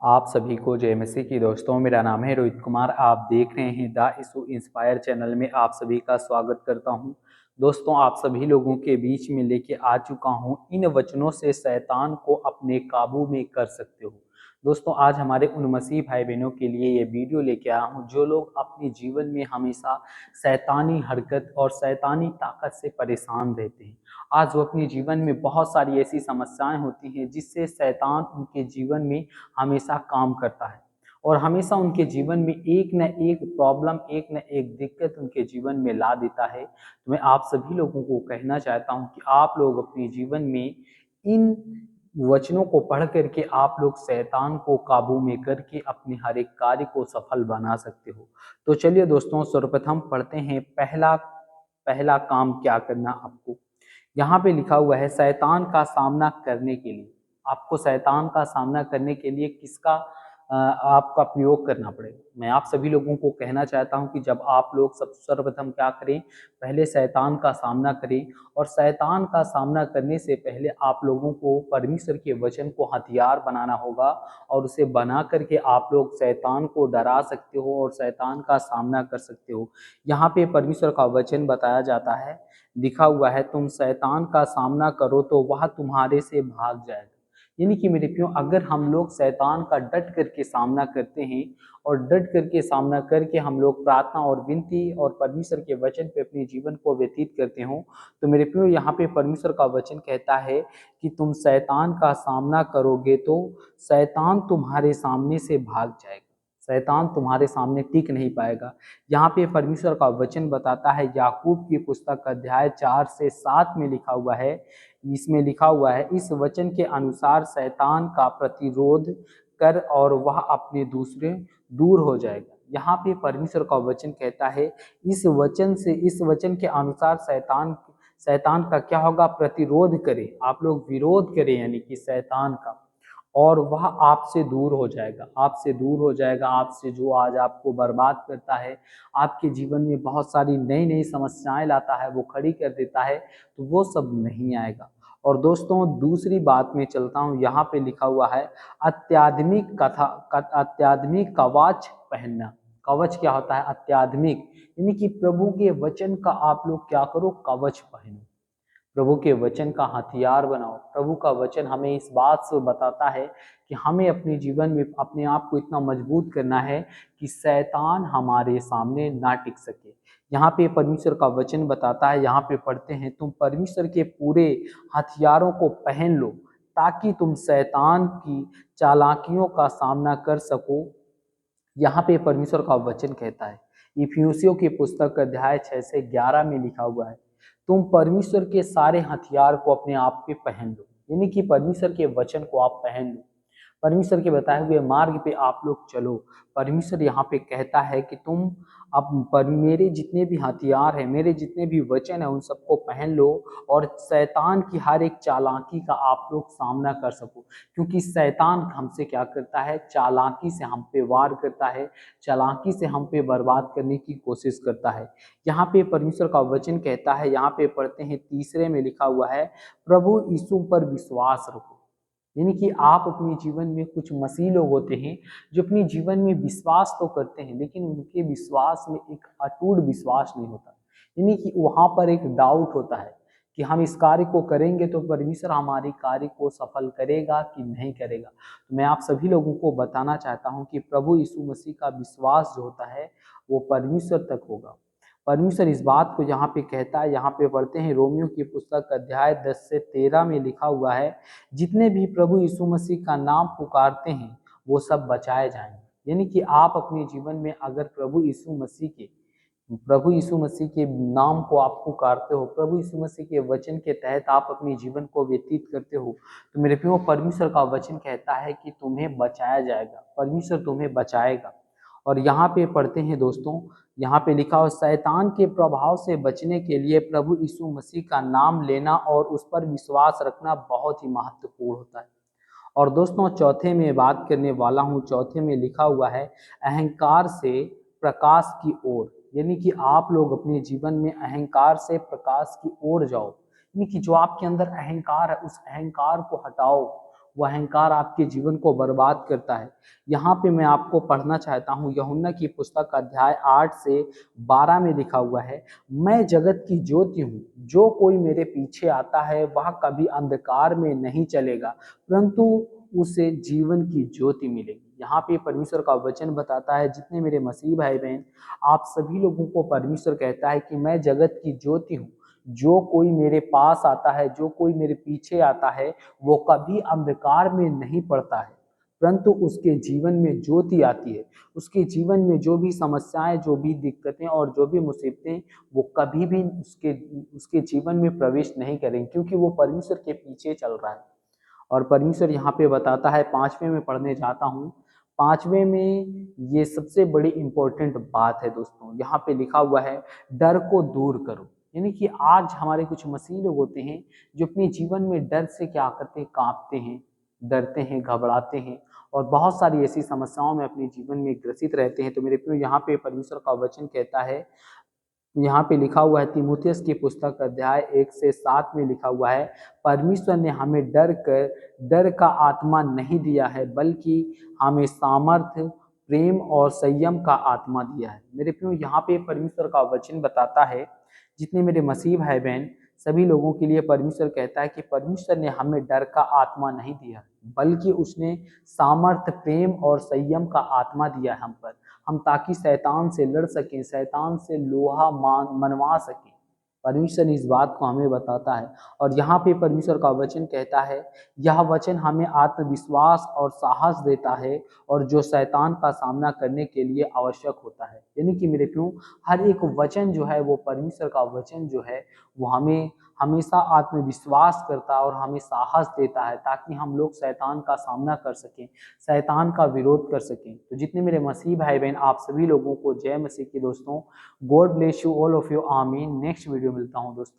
आप सभी को जय मसीह की। दोस्तों, मेरा नाम है रोहित कुमार। आप देख रहे हैं द इशू इंस्पायर चैनल में आप सभी का स्वागत करता हूं। दोस्तों, आप सभी लोगों के बीच में लेके आ चुका हूं, इन वचनों से शैतान को अपने काबू में कर सकते हो। दोस्तों, आज हमारे उन मसीह भाई बहनों के लिए ये वीडियो लेके आया हूं जो लोग अपने जीवन में हमेशा शैतानी हरकत और शैतानी ताकत से परेशान रहते हैं। आज वो अपने जीवन में बहुत सारी ऐसी समस्याएं होती हैं जिससे शैतान उनके जीवन में हमेशा काम करता है और हमेशा उनके जीवन में एक न एक प्रॉब्लम, एक न एक दिक्कत उनके जीवन में ला देता है। तो मैं आप सभी लोगों को कहना चाहता हूं कि आप लोग अपने जीवन में इन वचनों को पढ़ करके आप लोग शैतान को काबू में करके अपने हर एक कार्य को सफल बना सकते हो। तो चलिए दोस्तों, सर्वप्रथम पढ़ते हैं पहला पहला काम क्या करना आपको। यहाँ पे लिखा हुआ है शैतान का सामना करने के लिए। आपको शैतान का सामना करने के लिए किसका आपका प्रयोग करना पड़ेगा। मैं आप सभी लोगों को कहना चाहता हूं कि जब आप लोग सर्वप्रथम क्या करें, पहले शैतान का सामना करें। और शैतान का सामना करने से पहले आप लोगों को परमेश्वर के वचन को हथियार बनाना होगा और उसे बना करके आप लोग शैतान को डरा सकते हो और शैतान का सामना कर सकते हो। यहाँ पे परमेश्वर का वचन बताया जाता है, लिखा हुआ है, तुम शैतान का सामना करो तो वह तुम्हारे से भाग जाएगा। यानी कि मेरे प्रियो, अगर हम लोग शैतान का डट करके सामना करते हैं और डट करके सामना करके हम लोग प्रार्थना और विनती और परमेश्वर के वचन पे अपने जीवन को व्यतीत करते हो, तो मेरे प्रियो यहाँ पे परमेश्वर का वचन कहता है कि तुम शैतान का सामना करोगे तो शैतान तुम्हारे सामने से भाग जाएगा। शैतान तुम्हारे सामने टिक नहीं पाएगा। यहाँ पे परमेश्वर का वचन बताता है, याकूब की पुस्तक अध्याय 4 से 7 में लिखा हुआ है, इसमें लिखा हुआ है, इस वचन के अनुसार शैतान का प्रतिरोध कर और वह अपने दूसरे दूर हो जाएगा। यहाँ पे परमेश्वर का वचन कहता है, इस वचन के अनुसार शैतान का क्या होगा, प्रतिरोध करे, आप लोग विरोध करें यानी कि शैतान का, और वह आपसे दूर हो जाएगा। आपसे दूर हो जाएगा। आपसे जो आज आपको बर्बाद करता है, आपके जीवन में बहुत सारी नई नई समस्याएं लाता है, वो खड़ी कर देता है, तो वो सब नहीं आएगा। और दोस्तों, दूसरी बात में चलता हूँ, यहाँ पे लिखा हुआ है अत्याधुनिक कवच पहनना। कवच क्या होता है? अत्याधुनिक, यानी कि प्रभु के वचन का आप लोग क्या करो, कवच पहनो। प्रभु के वचन का हथियार बनाओ। प्रभु का वचन हमें इस बात से बताता है कि हमें अपने जीवन में अपने आप को इतना मजबूत करना है कि शैतान हमारे सामने ना टिक सके। यहाँ पे परमेश्वर का वचन बताता है, यहाँ पे पढ़ते हैं, तुम परमेश्वर के पूरे हथियारों को पहन लो ताकि तुम शैतान की चालाकियों का सामना कर सको। यहाँ पे परमेश्वर का वचन कहता है, इफिसियों की पुस्तक अध्याय 6 से 11 में लिखा हुआ है, तुम परमेश्वर के सारे हथियार को अपने आप पे पहन लो। यानी कि परमेश्वर के वचन को आप पहन लो, परमेश्वर के बताए हुए मार्ग पे आप लोग चलो। परमेश्वर यहाँ पे कहता है कि तुम अब मेरे जितने भी हथियार हैं, मेरे जितने भी वचन है, उन सबको पहन लो और शैतान की हर एक चालाकी का आप लोग सामना कर सको। क्योंकि शैतान हमसे क्या करता है, चालाकी से हम पे वार करता है, चालाकी से हम पे बर्बाद करने की कोशिश करता है। यहाँ पे परमेश्वर का वचन कहता है, यहाँ पे पढ़ते हैं, तीसरे में लिखा हुआ है, प्रभु यीशु पर विश्वास रखो। यानी कि आप अपने जीवन में कुछ मसीह लोग होते हैं जो अपने जीवन में विश्वास तो करते हैं, लेकिन उनके विश्वास में एक अटूट विश्वास नहीं होता। यानी कि वहां पर एक डाउट होता है कि हम इस कार्य को करेंगे तो परमेश्वर हमारे कार्य को सफल करेगा कि नहीं करेगा। तो मैं आप सभी लोगों को बताना चाहता हूं कि प्रभु यीशु मसीह का विश्वास जो होता है वो परमेश्वर तक होगा। परमेश्वर इस बात को यहाँ पे कहता है, यहाँ पे पढ़ते हैं, रोमियो की पुस्तक अध्याय 10 से 13 में लिखा हुआ है, जितने भी प्रभु यीशु मसीह का नाम पुकारते हैं वो सब बचाए जाएंगे। यानी कि आप अपने जीवन में अगर प्रभु यीशु मसीह के नाम को आप पुकारते हो, प्रभु यीशु मसीह के वचन के तहत आप अपने जीवन को व्यतीत करते हो, तो मेरे प्रियो, परमेश्वर का वचन कहता है कि तुम्हें बचाया जाएगा, परमेश्वर तुम्हें बचाएगा। और यहाँ पे पढ़ते हैं दोस्तों, यहाँ पे लिखा हो, शैतान के प्रभाव से बचने के लिए प्रभु यीशु मसीह का नाम लेना और उस पर विश्वास रखना बहुत ही महत्वपूर्ण होता है। और दोस्तों, चौथे में बात करने वाला हूँ, चौथे में लिखा हुआ है, अहंकार से प्रकाश की ओर। यानी कि आप लोग अपने जीवन में अहंकार से प्रकाश की ओर जाओ। यानी कि जो आपके अंदर अहंकार है, उस अहंकार को हटाओ, वो अहंकार आपके जीवन को बर्बाद करता है। यहाँ पे मैं आपको पढ़ना चाहता हूँ यूहन्ना की पुस्तक अध्याय 8 से 12 में लिखा हुआ है, मैं जगत की ज्योति हूँ, जो कोई मेरे पीछे आता है वह कभी अंधकार में नहीं चलेगा, परंतु उसे जीवन की ज्योति मिलेगी। यहाँ पे परमेश्वर का वचन बताता है, जितने मेरे मसीह भाई बहन, आप सभी लोगों को परमेश्वर कहता है कि मैं जगत की ज्योति हूँ, जो कोई मेरे पास आता है, जो कोई मेरे पीछे आता है, वो कभी अंधकार में नहीं पड़ता है, परंतु उसके जीवन में ज्योति आती है। उसके जीवन में जो भी समस्याएं, जो भी दिक्कतें और जो भी मुसीबतें, वो कभी भी उसके जीवन में प्रवेश नहीं करेंगे, क्योंकि वो परमेश्वर के पीछे चल रहा है। और परमेश्वर यहाँ पे बताता है, 5वें में पढ़ने जाता हूँ, 5वें में ये सबसे बड़ी इंपॉर्टेंट बात है दोस्तों। यहाँ पे लिखा हुआ है, डर को दूर करो। यानी कि आज हमारे कुछ मसीह लोग होते हैं जो अपने जीवन में डर से क्या करते हैं, कांपते हैं, डरते हैं, घबराते हैं और बहुत सारी ऐसी समस्याओं में अपने जीवन में ग्रसित रहते हैं। तो मेरे प्रियो, यहाँ पे परमेश्वर का वचन कहता है, यहाँ पे लिखा हुआ है, तीमुथियुस की पुस्तक अध्याय 1 से 7 में लिखा हुआ है, परमेश्वर ने हमें डर का आत्मा नहीं दिया है, बल्कि हमें सामर्थ्य, प्रेम और संयम का आत्मा दिया है। मेरे प्रियो, यहाँ पे परमेश्वर का वचन बताता है, जितने मेरे मसीह भाई बहन, सभी लोगों के लिए परमेश्वर कहता है कि परमेश्वर ने हमें डर का आत्मा नहीं दिया, बल्कि उसने सामर्थ्य, प्रेम और संयम का आत्मा दिया है हम पर, हम ताकि शैतान से लड़ सकें, शैतान से लोहा मनवा सकें। परमेश्वर इस बात को हमें बताता है। और यहाँ पे परमेश्वर का वचन कहता है, यह वचन हमें आत्मविश्वास और साहस देता है, और जो शैतान का सामना करने के लिए आवश्यक होता है। यानी कि मेरे प्रियो, हर एक वचन जो है, वो परमेश्वर का वचन जो है, वो हमें हमेशा आत्मविश्वास करता है और हमें साहस देता है, ताकि हम लोग शैतान का सामना कर सकें, शैतान का विरोध कर सकें। तो जितने मेरे मसीह भाई बहन, आप सभी लोगों को जय मसीह की दोस्तों। God bless you all of you, आमीन। नेक्स्ट वीडियो मिलता हूँ दोस्तों।